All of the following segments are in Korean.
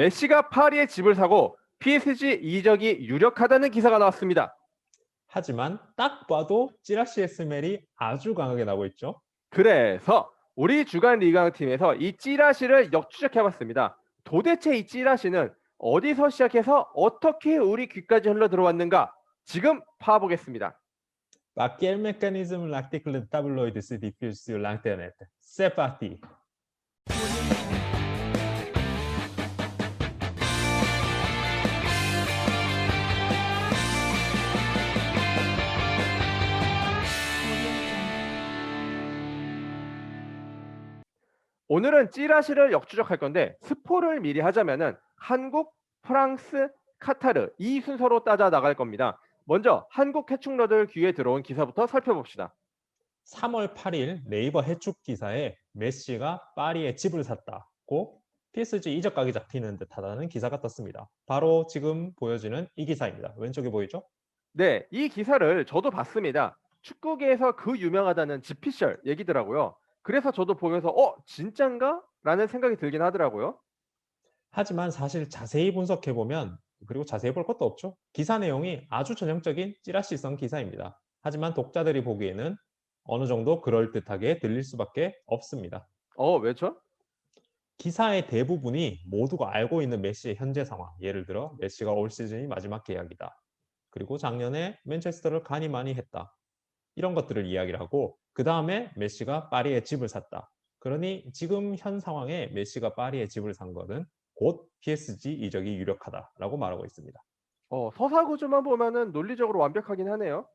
메시가 파리에 집을 사고 PSG 이적이 유력하다는 기사가 나왔습니다. 하지만 딱 봐도 찌라시의 스멜이 아주 강하게 나고 있죠. 그래서 우리 주간 리강 팀에서 이 찌라시를 역추적해봤습니다. 도대체 이 찌라시는 어디서 시작해서 어떻게 우리 귀까지 흘러 들어왔는가? 지금 파보겠습니다. À quel mécanisme l'article de tabloïd se diffuse sur l'Internet? C'est parti. 오늘은 찌라시를 역추적할 건데 스포를 미리 하자면은 한국, 프랑스, 카타르 이 순서로 따져 나갈 겁니다. 먼저 한국 해충러들 귀에 들어온 기사부터 살펴봅시다. 3월 8일 네이버 해축 기사에 메시가 파리에 집을 샀다고 PSG 이적 각이 잡히는 듯하다는 기사가 떴습니다. 바로 지금 보여지는 이 기사입니다. 왼쪽에 보이죠? 네, 이 기사를 저도 봤습니다. 축구계에서 그 유명하다는 지피셜 얘기더라고요. 그래서 저도 보면서 진짠가? 라는 생각이 들긴 하더라고요. 하지만 사실 자세히 분석해보면 그리고 자세히 볼 것도 없죠. 기사 내용이 아주 전형적인 찌라시성 기사입니다. 하지만 독자들이 보기에는 어느 정도 그럴듯하게 들릴 수밖에 없습니다. 왜죠? 기사의 대부분이 모두가 알고 있는 메시의 현재 상황, 예를 들어 메시가 올 시즌이 마지막 계약이다. 그리고 작년에 맨체스터를 가니 많이 했다. 이런 것들을 이야기를 하고 그 다음에 메시가 파리에 집을 샀다. 그러니 지금 현 상황에 메시가 파리에 집을 산 것은 곧 PSG 이적이 유력하다라고 말하고 있습니다. 서사 구조만 보면은 논리적으로 완벽하긴 하네요.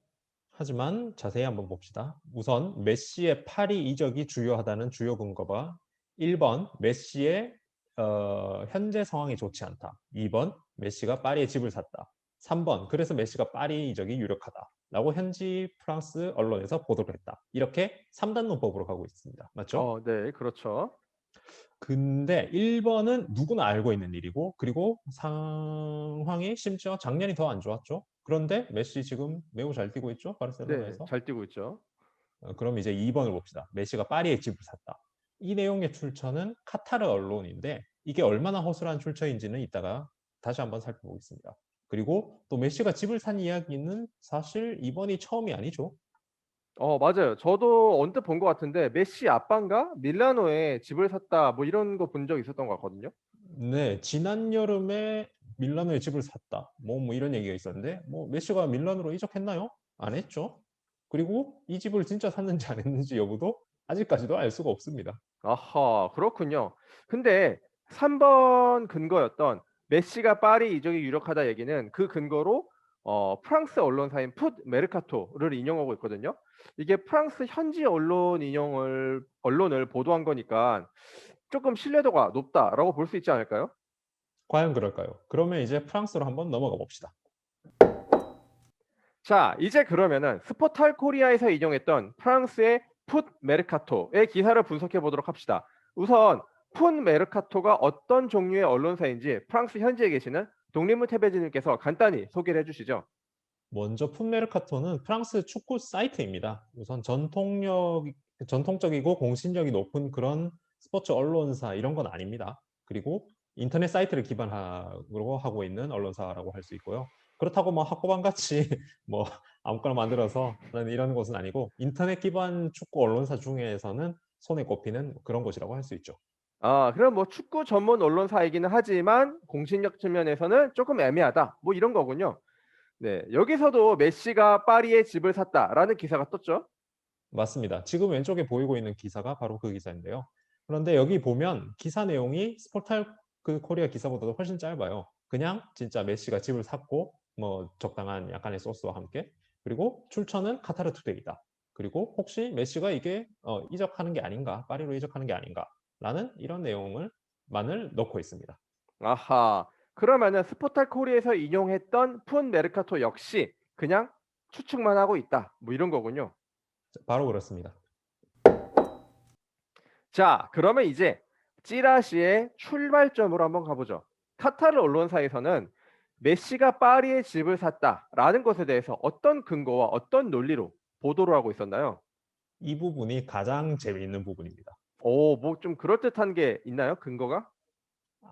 하지만 자세히 한번 봅시다. 우선 메시의 파리 이적이 주요하다는 주요 근거가 1번 메시의 현재 상황이 좋지 않다. 2번 메시가 파리에 집을 샀다. 3번 그래서 메시가 파리 이적이 유력하다. 라고 현지 프랑스 언론에서 보도를 했다. 이렇게 3단 논법으로 가고 있습니다. 맞죠? 네, 그렇죠. 근데 1번은 누구나 알고 있는 일이고 그리고 상황이 심지어 작년이 더 안 좋았죠. 그런데 메시 지금 매우 잘 뛰고 있죠. 네, 바르셀로나에서. 잘 뛰고 있죠. 그럼 이제 2번을 봅시다. 메시가 파리에 집을 샀다. 이 내용의 출처는 카타르 언론인데 이게 얼마나 허술한 출처인지는 이따가 다시 한번 살펴보겠습니다. 그리고 또 메시가 집을 산 이야기는 사실 이번이 처음이 아니죠. 맞아요. 저도 언뜻 본 것 같은데 메시 아빠인가 밀라노에 집을 샀다 뭐 이런 거 본 적 있었던 것 같거든요. 네, 지난 여름에 밀라노에 집을 샀다. 뭐 이런 얘기가 있었는데, 메시가 밀라노로 이적했나요? 안 했죠. 그리고 이 집을 진짜 샀는지 안 했는지 여부도 아직까지도 알 수가 없습니다. 아하, 그렇군요. 근데 3번 근거였던 메시가 파리 이적이 유력하다 얘기는 그 근거로 프랑스 언론사인 풋 메르카토를 인용하고 있거든요. 이게 프랑스 현지 언론을 보도한 거니까 조금 신뢰도가 높다라고 볼 수 있지 않을까요? 과연 그럴까요? 그러면 이제 프랑스로 한번 넘어가 봅시다. 자, 이제 그러면은 스포탈 코리아에서 인용했던 프랑스의 풋 메르카토의 기사를 분석해 보도록 합시다. 우선 풋 메르카토가 어떤 종류의 언론사인지 프랑스 현지에 계시는 독립문 태배지님께서 간단히 소개를 해주시죠. 먼저 풋메르카토는 프랑스 축구 사이트입니다. 우선 전통적이고 공신력이 높은 그런 스포츠 언론사 이런 건 아닙니다. 그리고 인터넷 사이트를 기반으로 하고 있는 언론사라고 할 수 있고요. 그렇다고 뭐 학고방 같이 뭐 아무거나 만들어서 하는 이런 곳은 아니고 인터넷 기반 축구 언론사 중에서는 손에 꼽히는 그런 곳이라고 할 수 있죠. 그럼 뭐 축구 전문 언론사이기는 하지만 공신력 측면에서는 조금 애매하다. 뭐 이런 거군요. 네, 여기서도 메시가 파리에 집을 샀다라는 기사가 떴죠. 맞습니다. 지금 왼쪽에 보이고 있는 기사가 바로 그 기사인데요. 그런데 여기 보면 기사 내용이 스포탈 그 코리아 기사보다도 훨씬 짧아요. 그냥 진짜 메시가 집을 샀고 뭐 적당한 약간의 소스와 함께 그리고 출처는 카타르 투데이다. 그리고 혹시 메시가 이게 이적하는 게 아닌가, 파리로 이적하는 게 아닌가라는 이런 내용을 만을 넣고 있습니다. 아하. 그러면은 스포탈 코리에서 인용했던 푼 메르카토 역시 그냥 추측만 하고 있다. 뭐 이런 거군요. 바로 그렇습니다. 자, 그러면 이제 찌라시의 출발점으로 한번 가보죠. 카타르 언론사에서는 메시가 파리에 집을 샀다라는 것에 대해서 어떤 근거와 어떤 논리로 보도를 하고 있었나요? 이 부분이 가장 재미있는 부분입니다. 뭐 좀 그럴듯한 게 있나요? 근거가?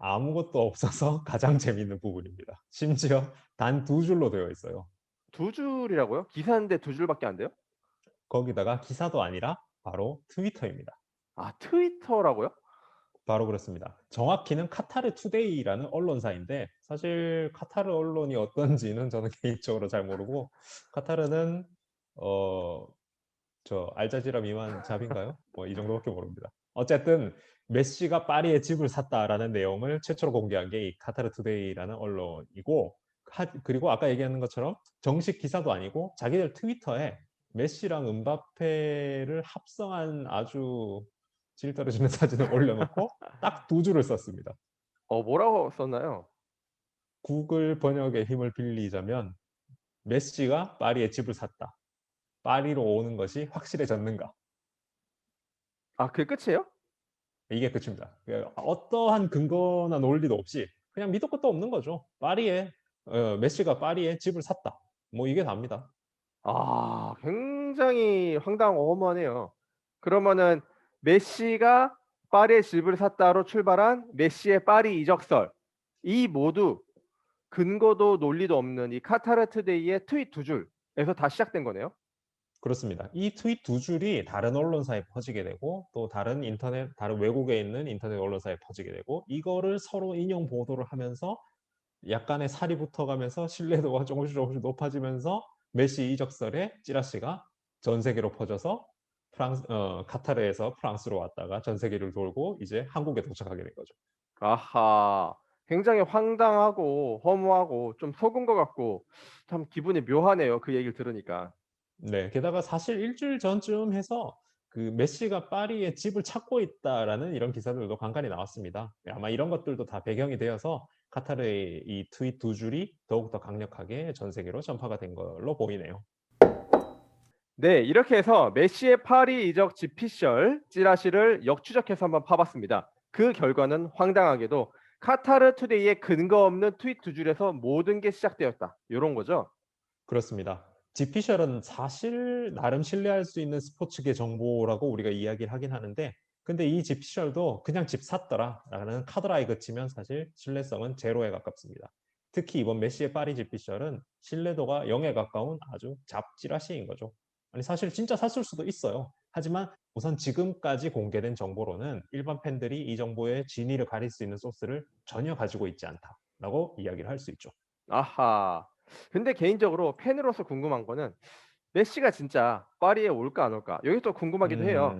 아무것도 없어서 가장 재밌는 부분입니다. 심지어 단 2줄로 되어 있어요. 2줄이라고요? 기사인데 2줄밖에 안 돼요? 거기다가 기사도 아니라 바로 트위터입니다. 아, 트위터라고요? 바로 그렇습니다. 정확히는 카타르 투데이라는 언론사인데 사실 카타르 언론이 어떤지는 저는 개인적으로 잘 모르고 카타르는 저 알자지라 미만 잡인가요? 뭐 이 정도밖에 모릅니다. 어쨌든 메시가 파리에 집을 샀다라는 내용을 최초로 공개한 게 이 카타르 투데이라는 언론이고 그리고 아까 얘기하는 것처럼 정식 기사도 아니고 자기들 트위터에 메시랑 음바페를 합성한 아주 질 떨어지는 사진을 올려놓고 딱 2줄을 썼습니다. 뭐라고 썼나요? 구글 번역의 힘을 빌리자면 메시가 파리에 집을 샀다. 파리로 오는 것이 확실해졌는가? 아, 그게 끝이에요? 이게 끝입니다. 어떠한 근거나 논리도 없이 그냥 밑도 끝도 없는 거죠. 파리에 메시가 파리에 집을 샀다. 뭐 이게 답니다. 아, 굉장히 황당어마하네요. 그러면은 메시가 파리의 집을 샀다로 출발한 메시의 파리 이적설, 이 모두 근거도 논리도 없는 이 카타르 투데이의 트윗 2줄에서 다 시작된 거네요. 그렇습니다. 이 트윗 2줄이 다른 언론사에 퍼지게 되고 또 다른 외국에 있는 인터넷 언론사에 퍼지게 되고 이거를 서로 인용 보도를 하면서 약간의 살이 붙어가면서 신뢰도가 조금씩 높아지면서 메시 이적설의 찌라시가 전 세계로 퍼져서 카타르에서 프랑스로 왔다가 전 세계를 돌고 이제 한국에 도착하게 된 거죠. 아하. 굉장히 황당하고 허무하고 좀 속은 것 같고 참 기분이 묘하네요. 그 얘기를 들으니까. 네, 게다가 사실 일주일 전쯤 해서 그 메시가 파리에 집을 찾고 있다라는 이런 기사들도 간간히 나왔습니다. 아마 이런 것들도 다 배경이 되어서 카타르의 이 트윗 2줄이 더욱더 강력하게 전 세계로 전파가 된 걸로 보이네요. 네, 이렇게 해서 메시의 파리 이적 지피셜 찌라시를 역추적해서 한번 파봤습니다. 그 결과는 황당하게도 카타르 투데이의 근거 없는 트윗 2줄에서 모든 게 시작되었다. 이런 거죠. 그렇습니다. 지피셜은 사실 나름 신뢰할 수 있는 스포츠계 정보라고 우리가 이야기를 하긴 하는데 근데 이 지피셜도 그냥 집 샀더라라는 카드라에 그치면 사실 신뢰성은 제로에 가깝습니다. 특히 이번 메시의 파리 지피셜은 신뢰도가 0에 가까운 아주 잡지라시인 거죠. 아니 사실 진짜 샀을 수도 있어요. 하지만 우선 지금까지 공개된 정보로는 일반 팬들이 이 정보의 진위를 가릴 수 있는 소스를 전혀 가지고 있지 않다라고 이야기를 할 수 있죠. 아하. 근데 개인적으로 팬으로서 궁금한 거는 메시가 진짜 파리에 올까 안 올까? 여기 또 궁금하기도 해요.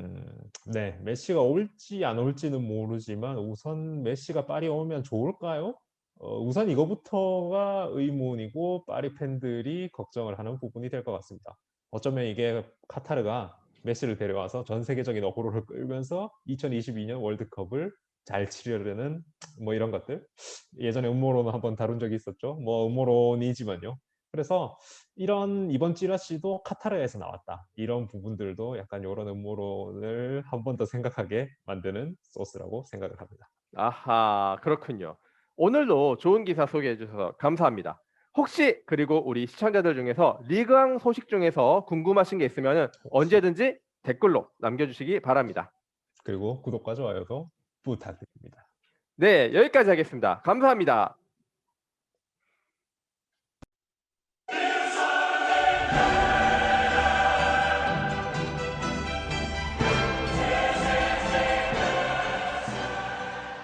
네. 메시가 올지 안 올지는 모르지만 우선 메시가 파리에 오면 좋을까요? 우선 이거부터가 의문이고 파리 팬들이 걱정을 하는 부분이 될 것 같습니다. 어쩌면 이게 카타르가 메시를 데려와서 전 세계적인 어그로를 끌면서 2022년 월드컵을 잘 치르려는 뭐 이런 것들. 예전에 음모론을 한번 다룬 적이 있었죠. 뭐 음모론이지만요. 그래서 이번 찌라시도 카타르에서 나왔다. 이런 부분들도 약간 요런 음모론을 한 번 더 생각하게 만드는 소스라고 생각을 합니다. 아하, 그렇군요. 오늘도 좋은 기사 소개해 주셔서 감사합니다. 혹시 그리고 우리 시청자들 중에서 리그왕 소식 중에서 궁금하신 게 있으면 혹시 언제든지 댓글로 남겨주시기 바랍니다. 그리고 구독과 좋아요도 부탁드립니다. 네, 여기까지 하겠습니다. 감사합니다.